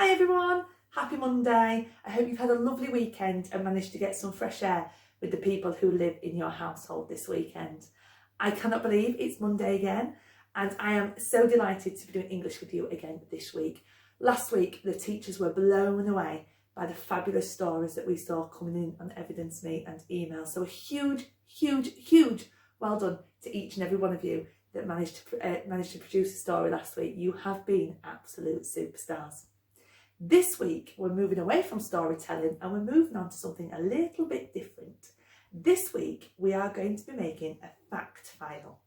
Hi everyone, happy Monday. I hope you've had a lovely weekend and managed to get some fresh air with the people who live in your household this weekend. I cannot believe it's Monday again, and I am so delighted to be doing English with you again this week. Last week the teachers were blown away by the fabulous stories that we saw coming in on Evidence Me and email. So a huge well done to each and every one of you that managed to produce a story last week. You have been absolute superstars. This week we're moving away from storytelling and we're moving on to something a little bit different. This week we are going to be making a fact file.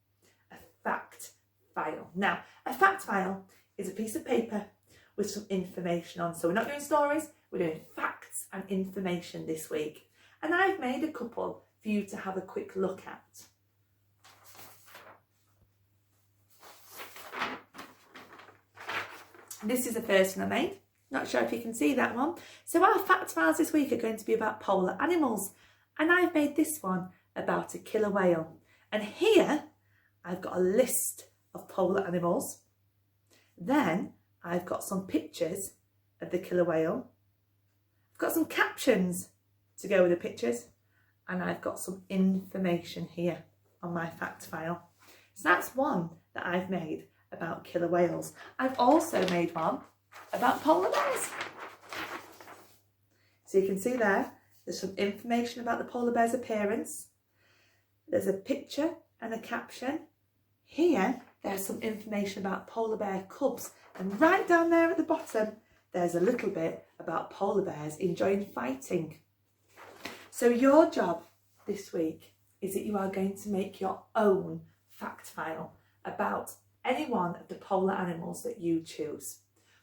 A fact file. Now, a fact file is a piece of paper with some information on. So we're not doing stories, we're doing facts and information this week. And I've made a couple for you to have a quick look at. This is the first one I made. Not sure if you can see that one. So our fact files this week are going to be about polar animals. And I've made this one about a killer whale. And here I've got a list of polar animals. Then I've got some pictures of the killer whale. I've got some captions to go with the pictures. And I've got some information here on my fact file. So that's one that I've made about killer whales. I've also made one about polar bears. So you can see there's some information about the polar bear's appearance. There's a picture and a caption. Here, there's some information about polar bear cubs. And right down there at the bottom, there's a little bit about polar bears enjoying fighting. So your job this week is that you are going to make your own fact file about any one of the polar animals that you choose.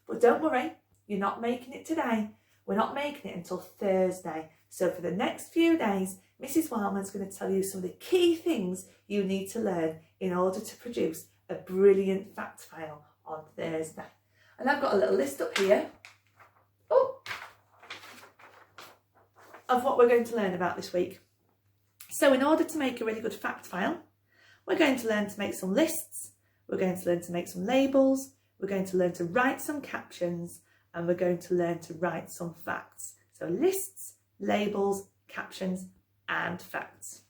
But don't worry, you're not making it today. We're not making it until Thursday. So for the next few days, Mrs. Wildman's going to tell you some of the key things you need to learn in order to produce a brilliant fact file on Thursday. And I've got a little list up here of what we're going to learn about this week. So in order to make a really good fact file, we're going to learn to make some lists, we're going to learn to make some labels, we're going to learn to write some captions, and we're going to learn to write some facts. So lists, labels, captions, and facts.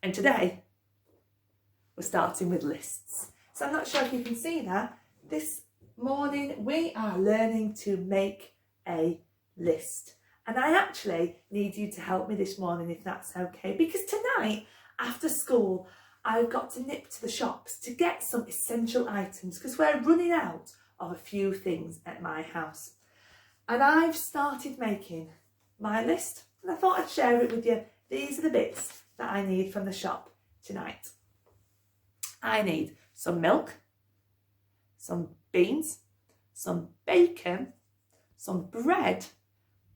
And today, we're starting with lists. So I'm not sure if you can see that. This morning, we are learning to make a list. And I actually need you to help me this morning, if that's okay, because tonight, after school, I've got to nip to the shops to get some essential items because we're running out of a few things at my house. And I've started making my list and I thought I'd share it with you. These are the bits that I need from the shop tonight. I need some milk, some beans, some bacon, some bread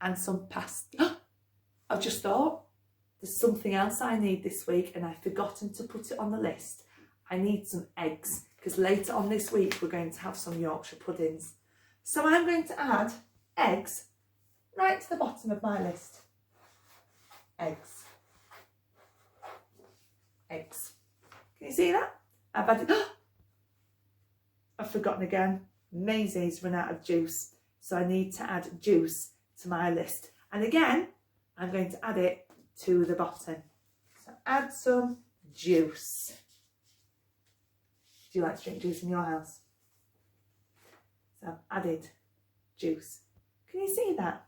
and some pasta. I've just thought there's something else I need this week and I've forgotten to put it on the list. I need some eggs because later on this week we're going to have some Yorkshire puddings. So I'm going to add eggs right to the bottom of my list. Eggs. Eggs. Can you see that? I've added... I've forgotten again. Maisie's run out of juice. So I need to add juice to my list. And again, I'm going to add it to the bottom. So add some juice. Do you like to drink juice in your house? So I've added juice. Can you see that?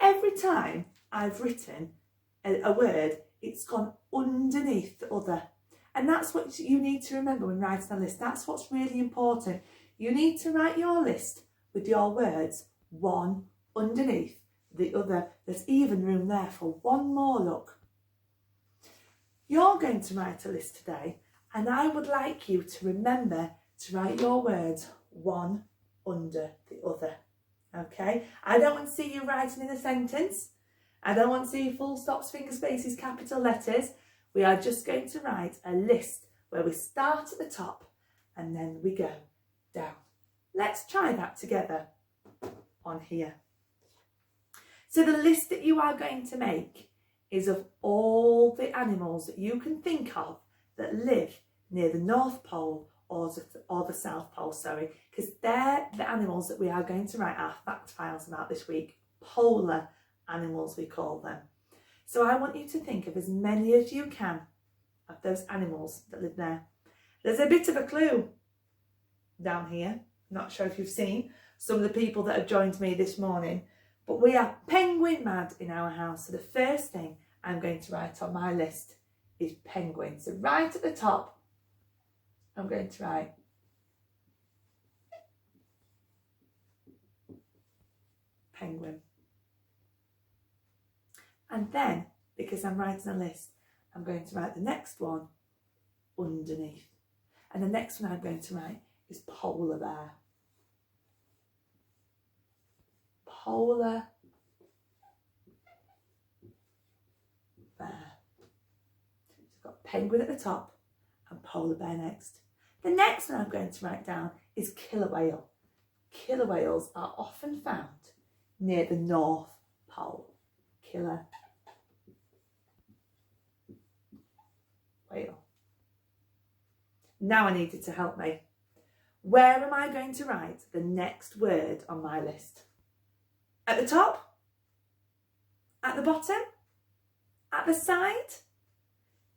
Every time I've written a word, it's gone underneath the other. And that's what you need to remember when writing a list. That's what's really important. You need to write your list with your words one underneath the other. There's even room there for one more look. You're going to write a list today and I would like you to remember to write your words one under the other. Okay? I don't want to see you writing in a sentence. I don't want to see full stops, finger spaces, capital letters. We are just going to write a list where we start at the top and then we go down. Let's try that together on here. So the list that you are going to make is of all the animals that you can think of that live near the North Pole or the South Pole, sorry, because they're the animals that we are going to write our fact files about this week. Polar animals, we call them. So I want you to think of as many as you can of those animals that live there. There's a bit of a clue down here. Not sure if you've seen some of the people that have joined me this morning, but we are penguin mad in our house. So the first thing I'm going to write on my list is penguin. So right at the top, I'm going to write penguin. And then, because I'm writing a list, I'm going to write the next one underneath. And the next one I'm going to write is polar bear. Polar bear. So I've got penguin at the top and polar bear next. The next one I'm going to write down is killer whale. Killer whales are often found near the North Pole. Killer whale. Now I need you to help me. Where am I going to write the next word on my list? At the top? At the bottom? At the side?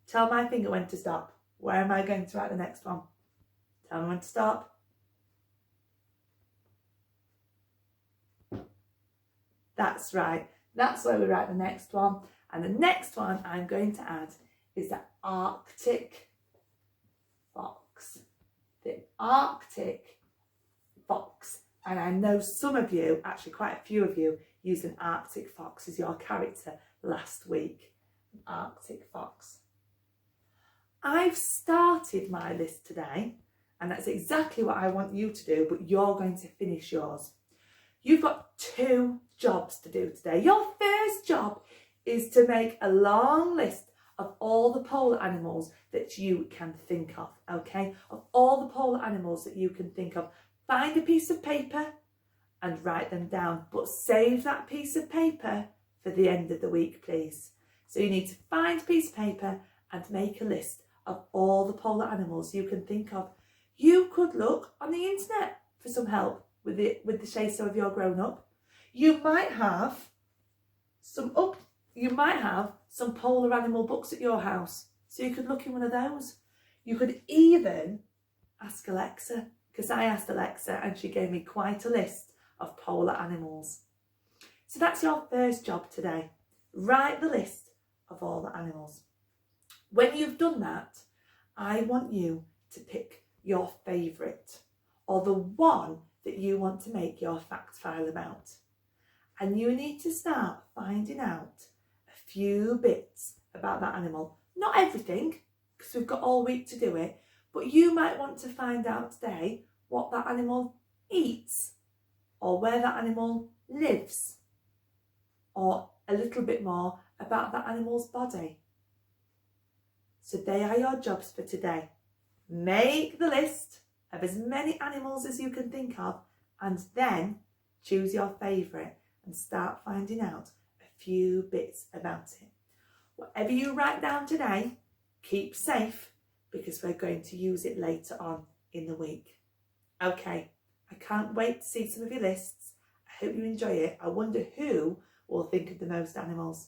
Tell my finger when to stop. Where am I going to write the next one? Tell me when to stop. That's right. That's where we write the next one. And the next one I'm going to add is the Arctic fox. The Arctic fox. And I know some of you, actually quite a few of you, used an Arctic fox as your character last week. An Arctic fox. I've started my list today, and that's exactly what I want you to do, but you're going to finish yours. You've got 2 jobs to do today. Your first job is to make a long list of all the polar animals that you can think of, okay? Of all the polar animals that you can think of. Find a piece of paper and write them down, but save that piece of paper for the end of the week, please. So you need to find a piece of paper and make a list of all the polar animals you can think of. You could look on the internet for some help with the say-so of your grown-up. You might have some polar animal books at your house, so you could look in one of those. You could even ask Alexa, because I asked Alexa and she gave me quite a list of polar animals. So that's your first job today. Write the list of all the animals. When you've done that, I want you to pick your favourite, or the one that you want to make your fact file about. And you need to start finding out a few bits about that animal. Not everything, because we've got all week to do it, but you might want to find out today what that animal eats, or where that animal lives, or a little bit more about that animal's body. So they are your jobs for today. Make the list of as many animals as you can think of, and then choose your favourite and start finding out a few bits about it. Whatever you write down today, keep safe, because we're going to use it later on in the week. Okay, I can't wait to see some of your lists. I hope you enjoy it. I wonder who will think of the most animals.